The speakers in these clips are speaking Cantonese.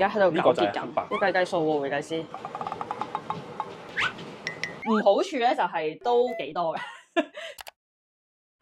而家喺度糾結緊，呢個要計數喎，會計師。唔好處咧就係都幾多嘅。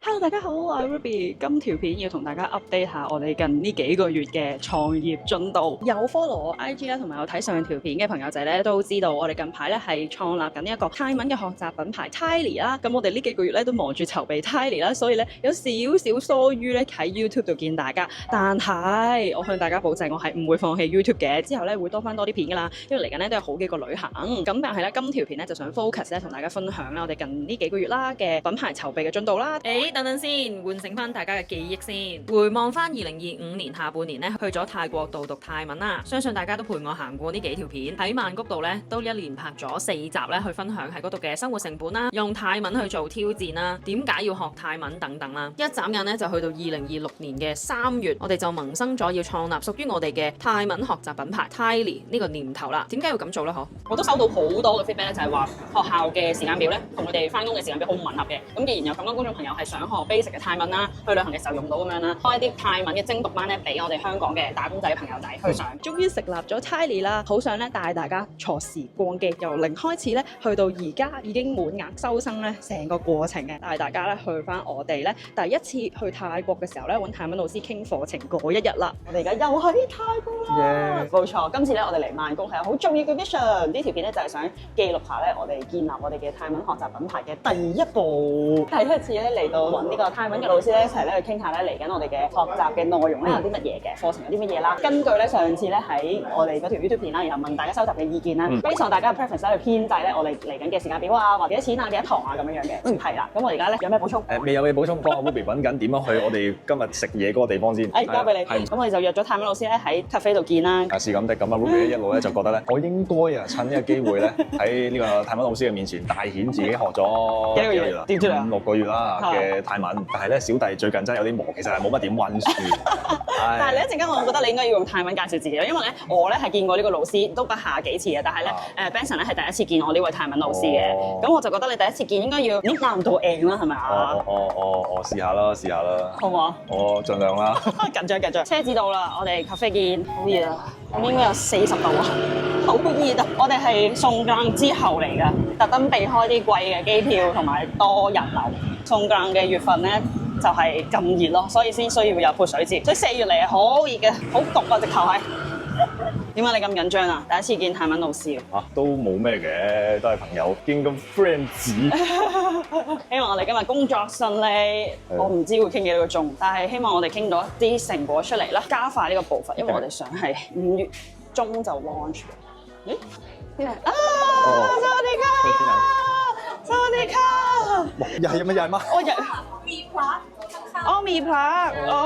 Hello， 大家好，我係 Ruby。今條片要同大家 update 下我哋近呢幾個月嘅創業進度。有 follow 我 IG 啦，同埋有睇上條片嘅朋友仔咧，都知道我哋近排咧係創立緊一個泰文嘅學習品牌 Tiny 啦。咁我哋呢幾個月咧都忙住籌備 Tiny 啦，所以咧有少少疏於咧喺 YouTube 度見大家。但係我向大家保證，我係唔會放棄 YouTube 嘅。之後咧會多翻多啲片噶啦，因為嚟緊咧都有好幾個旅行。咁但係咧今條片咧就想 focus 咧同大家分享啦，我哋近呢幾個月啦嘅品牌籌備嘅進度啦。等等先，喚醒翻大家嘅記憶先。回望翻2025年下半年咧，去咗泰國度讀泰文啦。相信大家都陪我行過呢幾條片，喺曼谷度咧都一連拍咗4集咧，去分享喺嗰度嘅生活成本啦，用泰文去做挑戰啦，點解要學泰文等等啦。一眨眼咧就去到2026年嘅3月，我哋就萌生咗要創立屬於我哋嘅泰文學習品牌 Tiny 呢個念頭啦。點解要咁做咧？我都收到好多嘅 feedback 咧，就係話學校嘅時間表咧同佢哋翻工嘅時間表好唔吻合嘅。咁既然有咁多觀眾朋友係想學 basic 嘅泰文啦，去旅行嘅時候用到咁樣啦，開一啲泰文嘅精讀班咧，俾我哋香港嘅打工仔朋友仔去上。終於成立咗 Tiny 啦，好想咧帶大家坐時光機，由零開始咧，去到而家已經滿額收生咧，成個過程嘅，帶大家咧去翻我哋咧第一次去泰國嘅時候咧，揾泰文老師傾課程嗰一日啦。我哋而家又喺泰國啦，冇錯。今次咧我哋嚟曼谷係有好重要嘅 mission，呢條片咧就係想記錄下咧我哋建立我哋嘅泰文學習品牌嘅第一步。第一次咧嚟到揾呢個泰文嘅老師咧一齊咧去傾下咧嚟緊我哋嘅學習嘅內容咧有啲乜嘢嘅課程有啲乜嘢啦。根據咧上次咧喺我哋嗰條 YouTube 片啦，然後問大家收集嘅意見啦，base on大家嘅 preference 去編製咧我哋嚟緊嘅時間表啊，或者幾多錢啊，幾多堂啊咁樣樣嘅。係啦，咁我而家咧有咩補充？未有嘅補充，幫我 Ruby 揾緊點樣去我哋今日食嘢嗰個地方先。交俾你。咁我哋就約咗泰文老師咧喺 cafe 度見啦。是咁的，咁啊 Ruby 一路咧就覺得咧，我應該趁呢個機會咧喺呢個泰文老師嘅面前大顯自己學咗幾個月啦，5-6個月啦嘅泰文。但係咧小弟最近真係有啲忙，其實係冇乜點溫書。但係你一陣間，我覺得你應該要用泰文介紹自己，因為咧我咧係見過呢個老師都不下幾次嘅，但係咧Benson 咧係第一次見我呢位泰文老師嘅，咁我就覺得你第一次見應該要難度 N 啦，係咪啊？我試下啦，好唔好啊？我盡量啦。緊張。車子到啦，我哋 cafe 見，好熱啊！咁應該有40度啊，好熱啊！我哋係送更之後嚟㗎，特登避開啲貴嘅機票同埋多人流。送更嘅月份咧就係咁熱咯，所以先需要有潑水節。所以4月嚟係好熱嘅，好焗啊！直頭係。點解你咁緊張啊？第一次見泰文老師都冇咩嘅，都係朋友見咁 friends。希望我哋今日工作順利。我唔知會傾幾多個鐘，但係希望我哋傾到一啲成果出嚟啦，加快呢個步伐，因為我哋想係5月中就 launch。咦？邊嚟啊？สวัสดีค่ะ ใหญ่ไม่ใหญ่มาก โอ้ใหญ่ มีพลัสข้าง อ๋อมีพระอ๋อ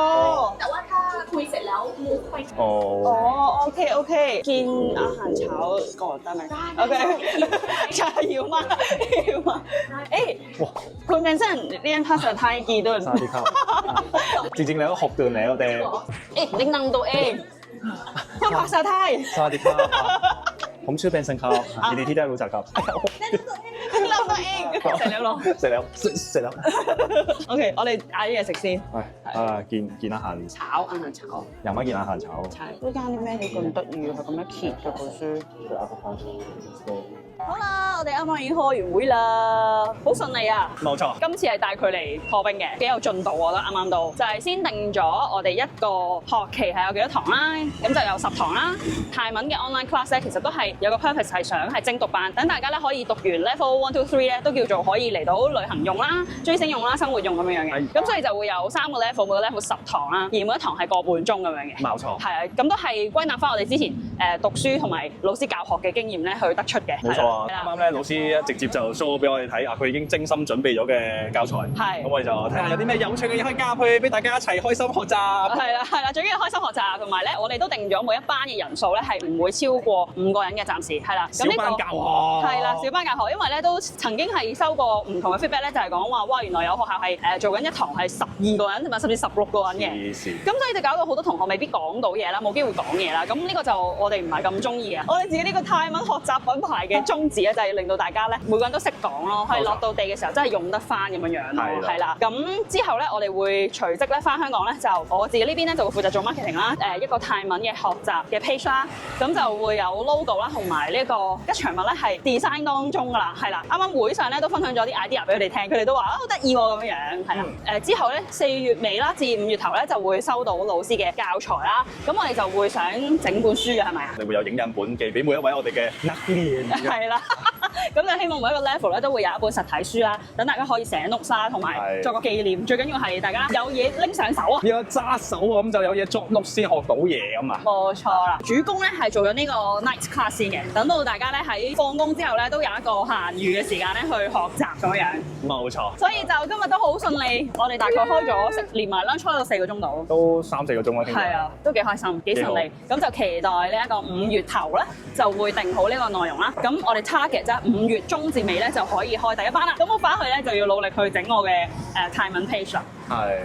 แต่ว่าถ้าคุยเสร็จแล้วมูฟไป อ๋อโอเคกินอาหารเช้าก่อนได้ไหมโอเคใช่หิวมากเอ๊ะคุณเบนสันเรียนภาษาไทยกี่เดือน สวัสดีครับจริงๆแล้ว6 เดือนแล้วแต่ เอ๊ะแนะนำตัวเองพูดภาษาไทย สวัสดีครับผมชื่อเบนซันครับยินดีที่ได้รู้จักครับ แนะนำตัวเองเสร็จแล้วเหรอ เสร็จแล้ว โอเค我哋嗌啲嘢食先見อาหาร 炒อาหารเช้า ยังไม่กินอาหารเช้า ใช่呢間啲咩嘢咁得意係咁樣揭嘅本書好啦，我哋啱啱已經開完會啦，好順利啊！冇錯。今次係帶佢嚟破冰嘅，幾有進度我覺得啱啱到，就係先定咗我哋一個學期係有幾多堂啦，咁就有10堂啦。泰文嘅 online class 咧，其實都係有個 purpose 係想係精讀班，等大家咧可以讀完 level 1 to 3咧，都叫做可以嚟到旅行用啦、追星用啦、生活用咁樣嘅。咁所以就會有3個 level，每個 level 10堂啦，而每一堂係個半鐘咁樣嘅。冇錯。係啊，咁都係歸納翻我哋之前讀書同埋老師教學嘅經驗咧，去得出嘅。冇錯啊！啱啱咧，老師直接就 show 俾我哋睇啊，佢已經精心準備咗嘅教材。係。咁我哋就睇下有啲咩有趣嘅嘢可以加入去，俾大家一齊開心學習。係啦，最緊要開心學習，同埋咧，我哋都定咗每一班嘅人數咧係唔會超過5個人嘅，暫時係啦。小班教學。係啦，小班教學，因為咧都曾經係收過唔同嘅 feedback 咧，就係講話哇，原來有學校係做緊一堂係12個人，同埋甚至16個人嘅。咁所以就搞到好多同學未必講到嘢啦，冇機會講嘢啦。咁呢個就我哋唔係咁中意嘅。我哋自己呢個泰文學習品牌嘅宗旨咧就係令到大家咧每個人都識講咯，可以落到地嘅時候真係用得翻咁樣樣咯，係啦。咁之後咧，我哋會隨即咧翻香港咧，就我自己呢邊咧就會負責做 marketing 啦，一個泰文嘅學習嘅 page 啦，咁就會有 logo 啦，同埋呢一個吉祥物咧係 design 當中㗎啦，係啦。啱啱會上咧都分享咗啲 idea 俾佢哋聽，佢哋都話好得意喎咁樣樣，係啦。之後咧4月尾啦至5月頭咧就會收到老師嘅教材啦，咁我哋就會想整本書嘅係咪啊？你會有影印本寄俾每一位我哋嘅係啦，咁就希望每一個 level 咧都會有一本實體書啦，等大家可以寫 notes 啦，同埋作個紀念。最緊要係大家有嘢拎上手啊！有揸手啊，咁就有嘢作 notes 先學到嘢咁啊！冇錯啦，主攻咧係做緊呢個 night class 先嘅，等到大家咧喺放工之後咧都有一個閒餘嘅時間咧去學習咁樣。冇錯。所以就今日都好順利，我哋大概開咗連埋 lunch 開到4個鐘度，都3-4個鐘啦，聽講。係啊，都幾開心，幾順利。咁就期待呢一個5月頭咧就會定好呢個內容啦。咁我哋 target 啫5月中至尾咧就可以開第一班啦。咁我翻去咧就要努力去整我嘅泰文 page 啦。係。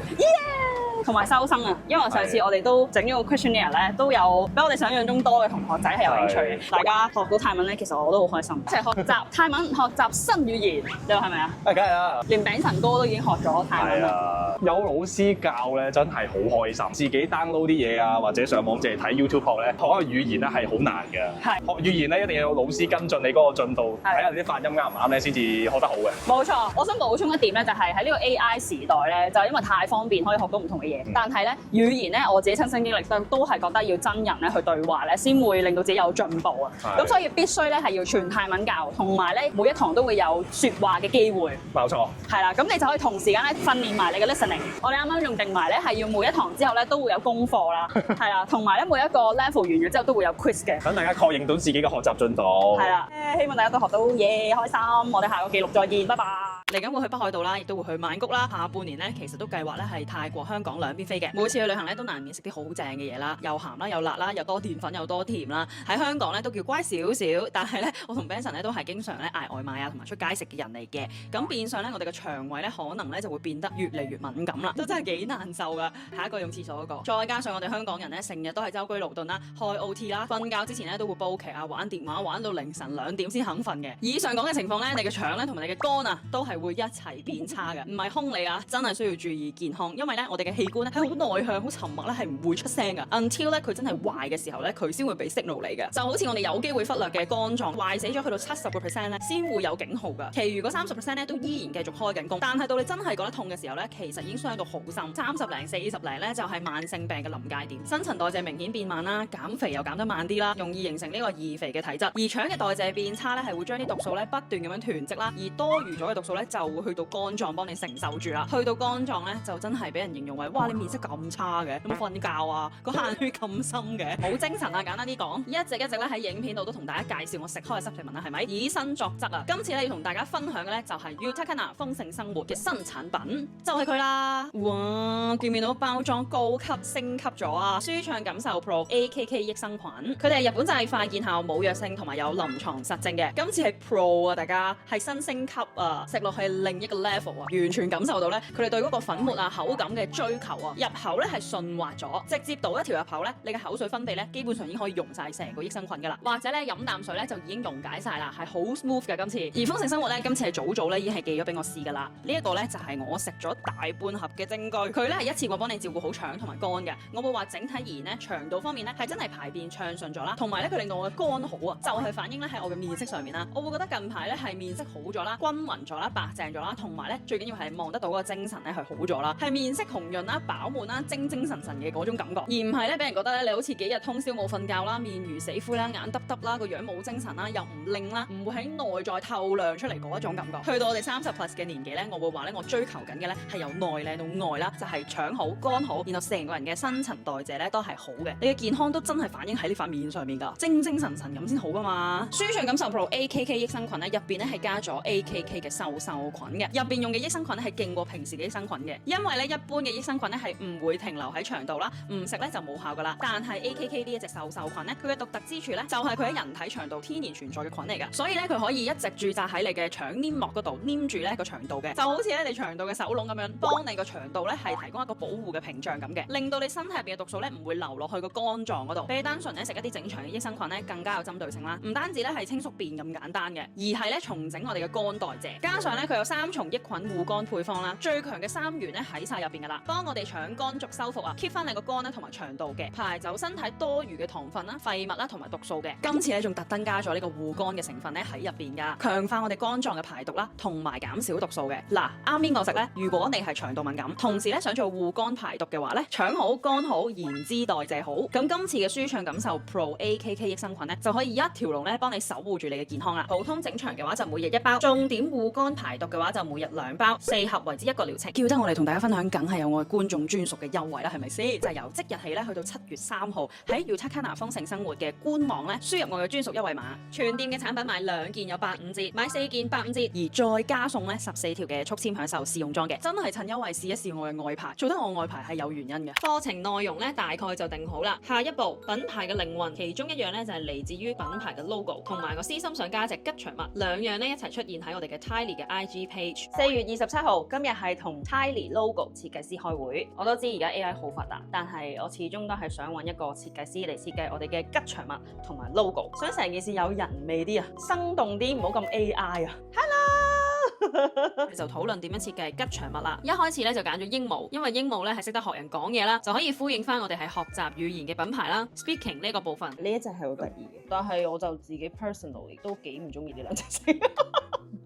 同埋收生啊，因為上次我哋都整咗個 questionnaire 咧，都有比我哋想象中多嘅同學仔係有興趣嘅。大家學到泰文咧，其實我都好開心。一齊學習泰文，學習新語言，你話係咪啊？梗係啦。連炳神哥都已經學咗泰文啦。有老師教咧，真係好開心。自己 download 啲嘢啊，或者上網淨係睇 YouTube 學咧，學一個語言咧係好難嘅。係。學語言咧一定要有老師跟進你嗰個進度，睇下你啲發音啱唔啱咧，先至學得好嘅。冇錯，我想補充一點咧，就係喺呢個 AI 時代咧，就係因為太方便，可以學到唔同嘅嘢。但係咧語言咧，我自己親身經歷都係覺得要真人咧去對話咧，先會令到自己有進步啊。咁所以必須咧係要全泰文教，同埋咧每一堂都會有説話嘅機會。冇錯。係啦，咁你就可以同時間咧訓練埋你嘅 listening。我哋啱啱仲定埋咧係要每一堂之後咧都會有功課啦，係啦，同埋咧每一個 level 完咗之後都會有 quiz 嘅。等大家確認到自己嘅學習進度。係啦，希望大家都學到嘢，開心。我哋下個記錄再見，拜拜。嚟緊會去北海道啦，亦都會去曼谷啦。下半年咧，其實都計劃咧係泰國、香港兩邊飛嘅。每次去旅行咧，都難免食啲好正嘅嘢啦，又鹹啦，又辣啦，又多澱粉，又多甜啦。喺香港咧都叫乖少少，但係咧我同 Benson 咧都係經常咧嗌外賣啊，同埋出街食嘅人嚟嘅。咁變相咧，我哋嘅腸胃咧可能咧就會變得越嚟越敏感啦，都真係幾難受噶。下一個用廁所嗰個，再加上我哋香港人咧成日都係周居勞頓啦，開 OT 啦，瞓覺之前咧都會煲劇啊、玩電話，玩到凌晨2點先肯瞓嘅。以上講嘅情況咧，你嘅腸咧同埋你嘅肝啊都係會一齊變差嘅，唔係兇你啊，真係需要注意健康，因為咧我哋嘅器官咧係好內向、好沉默咧，係唔會出聲噶。Until 咧佢真係壞嘅時候咧，佢先會俾 signal 你嘅。就好似我哋有機會忽略嘅肝臟壞死咗，去到70% 咧，先會有警號噶。其餘嗰30% 咧都依然繼續開緊工，但係到你真係覺得痛嘅時候咧，其實已經傷到好深。30零40零咧就係慢性病嘅臨界點，新陳代謝明顯變慢啦，減肥又減得慢啲啦，容易形成呢個易肥嘅體質。而腸嘅代謝變差咧，係會將啲毒素咧不斷咁樣囤積啦，而多餘咗嘅毒素咧就會去到肝臟幫你承受住啦。去到肝臟咧就真係俾人形容為哇，你面色咁差嘅，有冇瞓覺啊？個汗血咁深嘅，冇精神啊！簡單啲講，一直咧喺影片度都同大家介紹我食開嘅濕皮文啦，係咪？以身作則啊！今次咧要同大家分享嘅咧就係 Yutakana 豐盛生活嘅新產品，就係佢啦！哇，見唔見到包裝高級升級咗啊？舒暢感受 Pro AKK 益生菌，佢哋係日本製化見效冇藥性同埋有臨床實證嘅。今次係 Pro 啊，大家係新升級啊，食落係另一個 level 啊，完全感受到咧佢哋對嗰個粉末啊口感嘅追求啊，入口咧係順滑咗，直接倒一條入口咧，你嘅口水分泌咧基本上已經可以溶晒成個益生菌噶啦，或者咧飲啖水咧就已經溶解晒啦，係好 smooth 嘅今次。而豐盛生活咧今次係早咧已經係寄咗俾我試噶啦，呢一個咧就係我食咗大半盒嘅證據，佢咧係一次過幫你照顧好腸同埋肝嘅。我會話整體而言咧，腸道方面咧係真係排便暢順咗啦，同埋咧佢令到我嘅肝好啊，就係反映咧喺我嘅面色上面啦。我會覺得近排咧係面色好咗啦，均勻咗啦，白淨咗啦，同埋咧最緊要係望得到嗰個精神咧係好咗啦，係面色紅潤啦、飽滿啦、精神嘅嗰種感覺，而唔係咧俾人覺得咧你好似幾日通宵冇瞓覺啦，面如死灰啦、眼耷耷啦、個樣冇精神啦、又唔靚啦，唔會喺內在透亮出嚟嗰一種感覺。去到我哋30+ 嘅年紀咧，我會話咧我追求緊嘅咧係由內靚到外啦，就係腸好、肝好，然後成個人嘅新陳代謝咧都係好嘅，你嘅健康都真係反映喺呢塊面上面㗎，精神咁先好㗎嘛。舒暢感受 Pro AKK 益生菌咧入邊咧係加咗 AKK 嘅瘦身菌嘅，入邊用嘅益生菌咧係勁過平時嘅益生菌嘅，因為咧一般嘅益生菌咧係唔會停留喺腸度啦，唔食咧就冇效噶啦。但係 AKK 呢一隻瘦菌咧，佢嘅獨特之處咧就係佢喺人體腸道天然存在嘅菌嚟噶，所以咧佢可以一直駐紮喺你嘅腸黏膜嗰度黏住咧個腸道嘅，就好似咧你腸道嘅手籠咁樣，幫你個腸道咧係提供一個保護嘅屏障咁嘅，令到你身體入邊嘅毒素咧唔會流落去個肝臟嗰度，比單純咧食一啲整腸嘅益生菌咧更加有針對性啦。唔單止咧係清宿便咁簡單嘅，而係咧重整我哋嘅肝代謝，加上咧佢有3重益菌護肝配方啦，最強嘅3元咧喺晒入邊噶啦，幫我哋腸肝軸修復啊 ，keep 翻你個肝咧同埋腸道嘅，排走身體多餘嘅糖分啦、廢物啦同埋毒素嘅。今次咧仲特登加咗呢個護肝嘅成分咧喺入邊噶，強化我哋肝臟嘅排毒啦，同埋減少毒素嘅。嗱，啱邊個食咧？如果你係腸道敏感，同時咧想做護肝排毒嘅話咧，腸好、肝好、燃脂代謝好，咁今次嘅舒暢感受 Pro AKK 益生菌咧就可以一條龍咧幫你守護住你嘅健康啦。普通整腸嘅話就每日1包，重點護肝排毒嘅話就每日2包，4盒為之1個療程。叫得我哋同大家分享，梗係有我哋觀眾專屬嘅優惠啦，係咪先？就係由即日起咧去到7月3號喺 Utakana 豐盛生活嘅官網咧輸入我嘅專屬優惠碼，全店嘅產品買2件有85折，買4件85折，而再加送咧14條嘅速簽享受試用裝嘅，真係趁優惠試一試我嘅外牌，做得我外牌係有原因嘅。課程內容咧大概就定好啦，下一步品牌嘅靈魂，其中一樣咧就係嚟自於品牌嘅 logo， 同埋個私心想加隻吉祥物，兩樣咧一齊出現喺我哋嘅 Tylee 嘅 IG page。4月27號，今日係同 Tylee logo 設計師開會。我都知而家 AI 好發達，但係我始終都係想揾一個設計師嚟設計我哋嘅吉祥物同埋 logo， 想成件事有人味啲啊，生動啲，唔好咁 AI 啊。Hello 就討論點樣設計吉祥物啦。一開始咧就揀咗鸚鵡，因為鸚鵡咧係識得學人講嘢啦，就可以呼應翻我哋係學習語言嘅品牌啦。Speaking 呢個部分，呢一隻係好得意嘅，但係我就自己 personally 都幾唔中意呢兩隻色。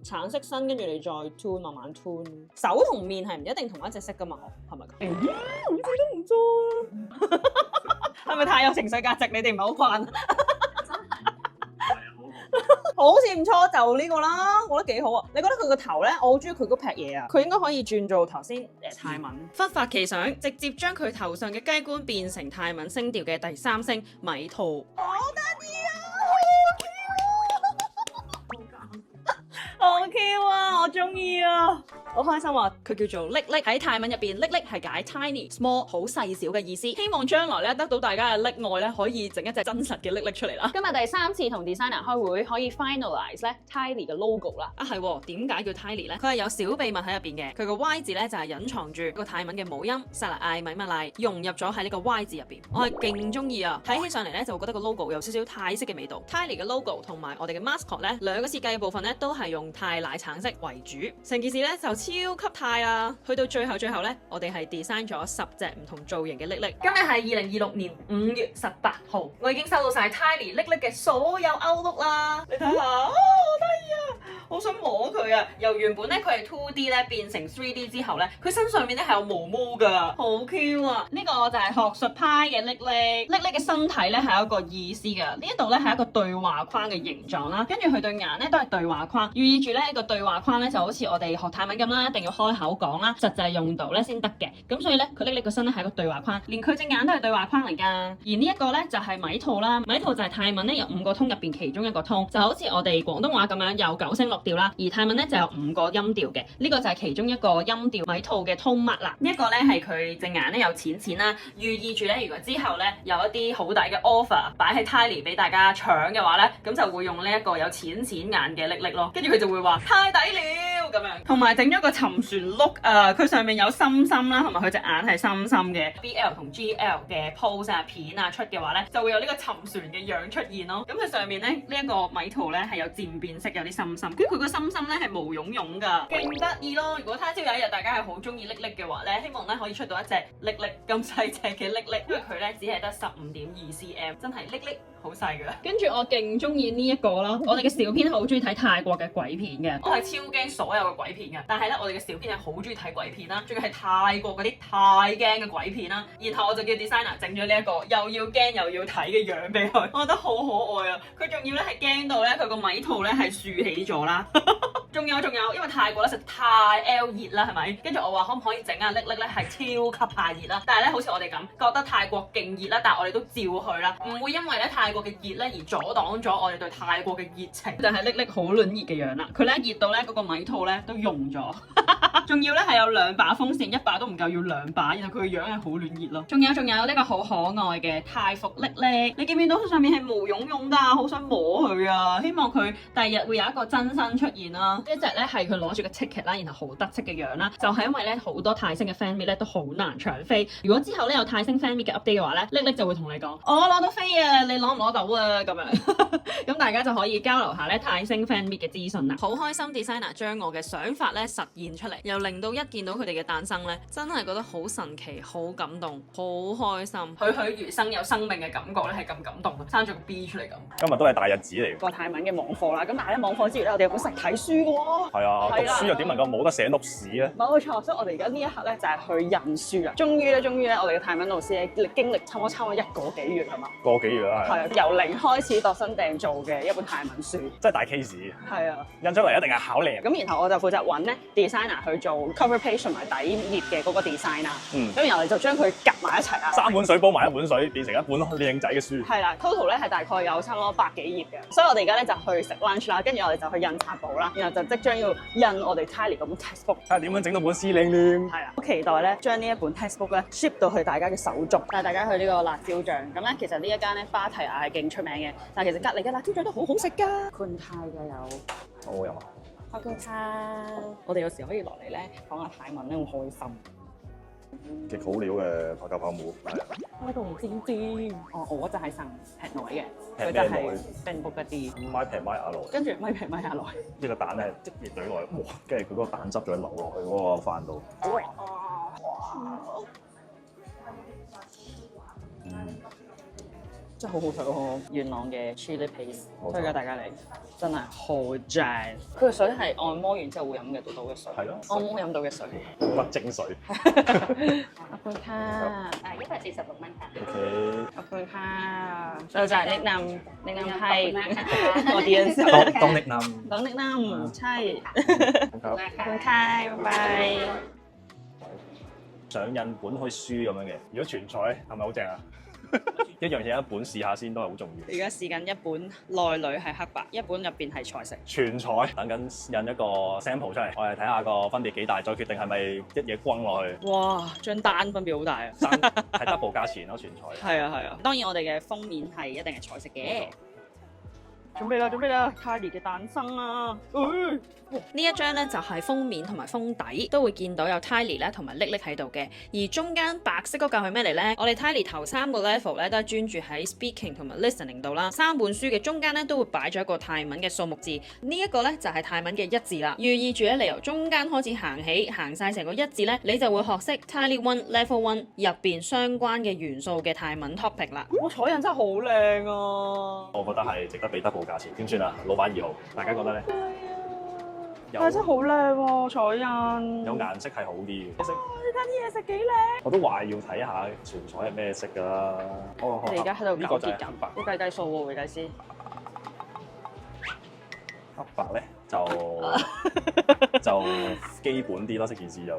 橙色身，跟住你再 tune 慢慢 tune。手同面係唔一定同一隻色噶嘛，係咪咁？好似都唔錯啊！係咪太有情緒價值？你哋唔係好慣？好似唔錯，就呢個啦，我覺得幾好啊！你覺得佢個頭咧，我好中意佢嗰撇嘢啊！佢應該可以轉做頭先泰文。忽發奇想，直接將佢頭上嘅雞冠變成泰文聲調嘅第3聲米兔。好得意啊！好 Q 啊！我中意啊！好開心啊！佢叫做瀝瀝，喺泰文入邊，瀝瀝係解 tiny small 好細小嘅意思。希望將來咧得到大家嘅溺愛咧，可以整一隻真實嘅瀝瀝出嚟啦。今日第3次同 designer 開會，可以 finalize 咧 Tylee 嘅 logo 啦。啊係，點解叫 Tylee 咧？佢係有小秘密喺入邊嘅。佢個 Y 字咧就係隱藏住個泰文嘅母音薩拉艾米麥賴，融入咗喺呢個 Y 字入邊。我係勁中意啊！睇起上嚟咧就覺得個 logo 有少少泰式嘅味道。Tylee 嘅 logo 同埋我哋嘅 mascot 咧兩個設計嘅部分咧都係用泰奶橙色為主，成件事咧就超級泰啊！去到最後咧，我哋係 design 咗10隻唔同造型嘅瀝瀝。今日係2026年5月18號，我已經收到晒 Tylee 瀝瀝嘅所有 outlook 啦。你睇下，好得意啊！好想摸佢啊！由原本咧佢係 2D 咧變成 3D 之後咧，佢身上面咧係有毛毛噶，好 Q 啊！呢個就係學術派嘅瀝瀝，瀝瀝嘅身體咧係有一個意思噶。呢一度咧係一個對話框嘅形狀啦，跟住佢對眼咧都係對話框，寓意住咧一個對話框咧就好似我哋學泰文咁啦，一定要開口講啦，實際用到咧先得嘅。咁所以咧佢瀝瀝個身咧係一個對話框，連佢隻眼都係對話框嚟噶。而呢一個咧就係米兔啦，米兔就係泰文咧有5個通入邊其中一個通，就好似我哋廣東話咁樣有9聲6調啦，而泰文咧就有5個音調嘅，呢個就係其中一個音調米兔嘅通麥啦。呢一個咧係佢隻眼咧有淺淺啦，寓意住咧如果之後咧有一啲好抵嘅 offer 擺喺 Tylee 俾大家搶嘅話咧，咁就會用呢一個有淺淺眼嘅瀝瀝咯，跟住佢就會話太抵了咁樣，同埋整咗個沉船 look 啊，佢上面有心心啦，同埋佢隻眼係深深嘅。BL 同 GL 嘅 pose 啊片啊出嘅話咧，就會有呢個沉船嘅樣出現咯。咁佢上面咧呢一個米兔咧係有漸變色，有啲深深，跟住佢個深深咧係毛茸茸噶，勁得意咯！如果他朝有一日大家係好中意瀝瀝嘅話咧，希望咧可以出到一隻瀝瀝咁細隻嘅瀝瀝，因為佢咧只係得15.2 cm， 真係瀝瀝好細噶。跟住我勁中意呢一個咯，我哋嘅小編好中意睇泰國嘅鬼片嘅，我係超驚所有嘅鬼片嘅，但係咧我哋嘅小編係好中意睇鬼片啦，仲要係泰國嗰啲太驚嘅鬼片啦，然後我就叫 designer 整咗呢一個又要驚又要睇嘅樣俾佢，我覺得好可愛啊！佢仲要咧係驚到咧佢個米兔咧係豎起咗啦。仲有，因為泰國咧實在太 L 熱啦，係咪？跟住我話可唔可以整啊？瀝咧係超級怕熱啦，但係咧好似我哋咁覺得泰國勁熱啦，但係我哋都照去啦，唔會因為咧泰國嘅熱咧而阻擋咗我哋對泰國嘅熱情。就係瀝好暖熱嘅樣啦，佢咧熱到咧嗰個米兔咧都溶咗，仲要咧係有2把風扇，1把都唔夠，要2把，然後佢嘅樣係好暖熱咯。仲有呢個好可愛嘅泰服瀝，你見唔見到上面係毛茸茸㗎？好想摸佢啊！希望佢第日會有一個真身出現啦。呢一隻咧係佢攞住個 ticket 啦，然後好得戚嘅樣啦，就係因為咧好多泰星嘅 fan meet 咧都好難搶飛。如果之後咧有泰星 fan meet 嘅 update 嘅話咧，瀝就會同你講，我攞到飛啊，你攞唔攞到啊？咁樣咁大家就可以交流下咧泰星 fan meet 嘅資訊啦。好開心 designer 將我嘅想法咧實現出嚟，又令到一見到佢哋嘅誕生咧，真係覺得好神奇、好感動、好開心。栩栩如生有生命嘅感覺咧係咁感動，生咗個 B 出嚟咁。今日都係大日子嚟。個泰文嘅網課啦，咁但係咧網課之餘咧，我哋有本實體書嘅喎。係啊，讀書又點能夠冇得寫碌屎咧？冇錯，所以我哋而家呢一刻咧就係去印書啊！終於咧，我哋嘅泰文老師咧經歷差唔多1個幾月係嘛？個幾月啦，係。係啊，由零開始度身訂做嘅一本泰文書。真係大 case。係啊，印出嚟一定係考靚。咁然後我就負責揾咧 designer 去做 cover page 同埋底頁嘅嗰個 design 啦。咁然後我哋就將佢夾埋一齊啊。3碗水煲埋1碗水，變成一本靚仔嘅書。係啦 ，total 咧係大概有差唔多100幾頁嘅。所以我哋而家咧就去食 lunch 啦，跟住我哋就去印刷部啦，然後就即將要印我哋 Tylee 嗰本 textbook。睇下點樣整到本師靚靚。係啊，好期待咧將呢一本 textbook 咧 ship 到去大家嘅手中，帶大家去呢個辣椒醬。咁咧其實呢一間咧芭提雅係勁出名嘅，但係其實隔離嘅辣椒醬都好好食㗎。坤泰嘅有，好好飲啊！坤泰，我哋有時可以落嚟咧講下泰文咧，好開心。極好料嘅白鴿泡馍。呢個唔知知，我就係神劈內嘅，劈咩佢就係內冰卜一啲，買平買下來。跟住咪平咪下來。呢個蛋咧即熱隊落去，哇！跟住佢嗰個蛋汁再流落去嗰個飯度。真係好好食喎！元朗嘅 chili paste，推介大家嚟，真係好正。佢嘅水係按摩完之後會飲嘅到嘅水，係咯，按摩飲到嘅水。骨精水。阿潘卡146蚊㗎。OK。阿潘卡，就係瀝南係我啲人當瀝南。當瀝南，ใช่。潘卡，拜拜。上印本開書咁樣嘅，如果全彩係咪好正啊？一樣嘢一本試下先都係好重要。而家試緊一本內裏係黑白，一本入邊係彩色。全彩等緊印一個 sample 出嚟，我哋睇下個分別幾大，再決定係咪一嘢轟落去。哇！張單分別好大啊！係 double 價錢咯，全彩。係啊！當然我哋嘅封面係一定係彩色嘅。準備啦！Tylee 嘅誕生啊！呢一張咧就係封面同埋封底都會見到有 Tylee 咧同埋瀝喺度嘅，而中間白色嗰嚿係咩嚟咧？我哋 Tylee 頭3個 level 咧都係專注喺 speaking 同埋 listening 度啦。3本書嘅中間咧都會擺咗一個泰文嘅數目字，呢一個咧就係泰文嘅1字啦，寓意住咧你由中間開始行起，行晒成個1字咧，你就會學識 Tylee 1 level 1入邊相關嘅元素嘅泰文 topic 啦。我彩印真係好靚啊！我覺得係值得俾 double 價錢，點算啊？老闆2號，大家覺得咧？但係真係好靚喎，彩印。有顏色係好啲嘅。你睇啲嘢食幾靚。我都話要睇下全彩係咩色㗎啦。你而家喺度呢個就係糾結緊，要計數喎，會計師。黑白咧就基本啲咯，成件事就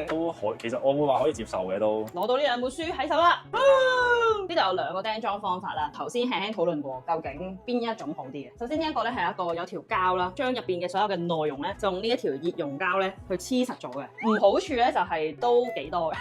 都可，其實我會話可以接受嘅都。攞到呢2本書喺手啦！呢度有2個釘裝方法啦，頭先輕輕討論過，究竟邊一種好啲嘅？首先呢一個咧係一個有條膠啦，將入邊嘅所有嘅內容咧，就用呢一條熱熔膠咧去黐實咗嘅。唔好處咧就係都幾多嘅。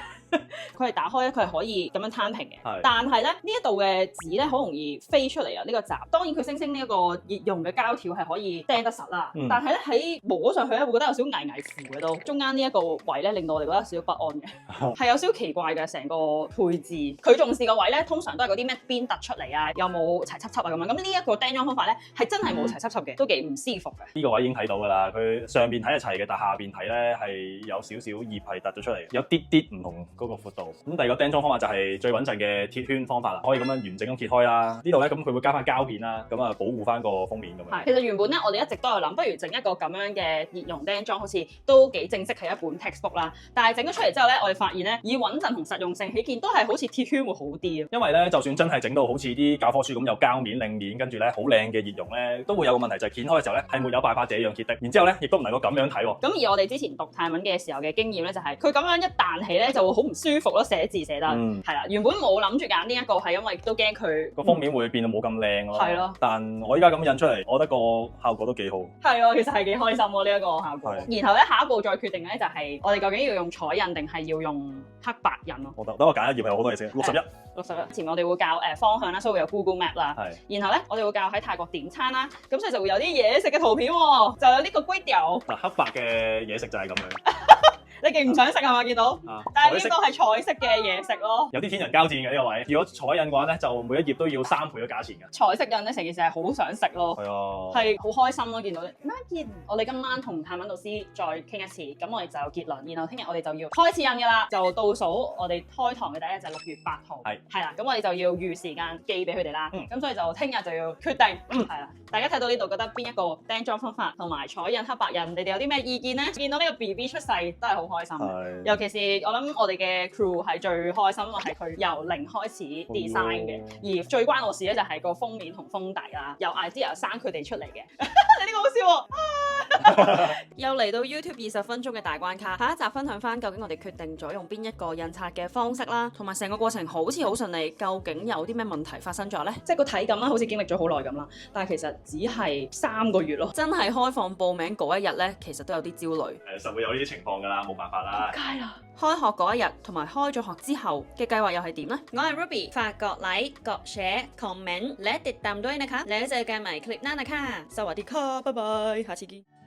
佢係打開咧，佢係可以咁樣攤平嘅。但係咧呢一度嘅紙咧好容易飛出嚟啊！呢個閘，當然佢聲稱呢一個熱熔嘅膠條係可以釘得實啦。但係咧喺摸上去咧會覺得有少少危乎嘅都。中間呢一個位咧令到我哋覺得有少少不安嘅，係有少少奇怪嘅成個配置。佢重視個位咧通常都係嗰啲咩邊突出嚟啊，有冇齊輯輯啊咁樣。咁呢一個釘裝方法咧係真係冇齊輯輯嘅，都幾唔舒服嘅。呢個位已經睇到㗎啦，佢上邊睇一齊嘅，但下邊睇咧係有少少葉係突咗出嚟，有啲唔同嗰個闊度。咁第二個釘裝方法就係最穩陣嘅鐵圈方法啦，可以咁樣完整咁揭開啦。呢度咧咁佢會加翻膠片啦，咁啊保護翻個封面咁樣。其實原本咧我哋一直都有諗，不如整一個咁樣嘅熱熔釘裝，好似都幾正式係一本 textbook 啦。但係整咗出嚟之後咧，我哋發現咧以穩陣同實用性起見，都係好似鐵圈會好啲啊。因為咧就算真係整到好似啲教科書咁有膠面、令面，跟住咧好靚嘅熱熔咧，都會有個問題就係掀開嘅時候咧係沒有辦法這樣揭的。然之後咧亦都唔能夠咁樣睇喎。咁而我哋之前讀泰文嘅時候嘅經驗咧，就係佢咁樣一彈起咧就會好唔舒服咯，寫字寫得係啦。原本冇諗住揀呢一個係因為都驚佢個封面會變到冇咁靚咯。係咯。但我依家咁印出嚟，我覺得個效果都幾好。係啊，其實係幾開心喎呢一個效果。然後咧下一步再決定咧就係我哋究竟要用彩印定係要用黑白印咯。好得，等我揀一頁係好多嘢先。61。前面我哋會教方向啦，所以會有 Google Map 啦。然後咧我哋會教喺泰國點餐啦，咁所以就會有啲嘢食嘅圖片喎，就有呢個龜條。嗱，黑白嘅嘢食就係咁樣。你勁唔想食係嘛？見到，但係呢個係彩色嘅嘢食咯。有啲天人交戰嘅呢個位。如果彩印嘅話咧，就每一頁都要3倍嘅價錢嘅。彩色印咧成件事係好想食咯。係啊。係好開心咯！見到你。我哋今晚同泰文老師再傾一次，咁我哋就結論，然後聽日我哋就要開始印㗎啦。就倒數我哋開堂嘅第一日就係6月8號。係啦，咁我哋就要預時間寄俾佢哋啦。咁所以就聽日就要決定。係啦，大家睇到呢度覺得邊一個釘裝方法同埋彩印黑白印，你哋有啲咩意見咧？見到呢個 BB 出世都係好開心。尤其是我諗我哋嘅 crew 係最開心，因為係佢由零開始 design 嘅，而最關我事咧就係個封面同封底啦，由 idea 生佢哋出嚟嘅。你呢個好笑喎！又嚟到 YouTube 20分鐘嘅大關卡，下一集分享翻究竟我哋決定咗用邊一個印刷嘅方式啦，同埋成個過程好似好順利，究竟有啲咩問題發生咗呢？即係個體感啦，好似經歷咗好耐咁啦，但係其實只係3個月咯。真係開放報名嗰一日呢，其實都有啲焦慮。實會有呢啲情況㗎啦，冇辦法啦。開學嗰一日同埋開咗學之後嘅計劃又係點呢？我係 Ruby， ฝากกดไลค์ กดแชร์ คอมเมนต์และติดตามด้วยนะคะแล้วเจอกันใหม่คลิปหน้านะคะสวัสดีค่ะบ๊ายบาย下次見。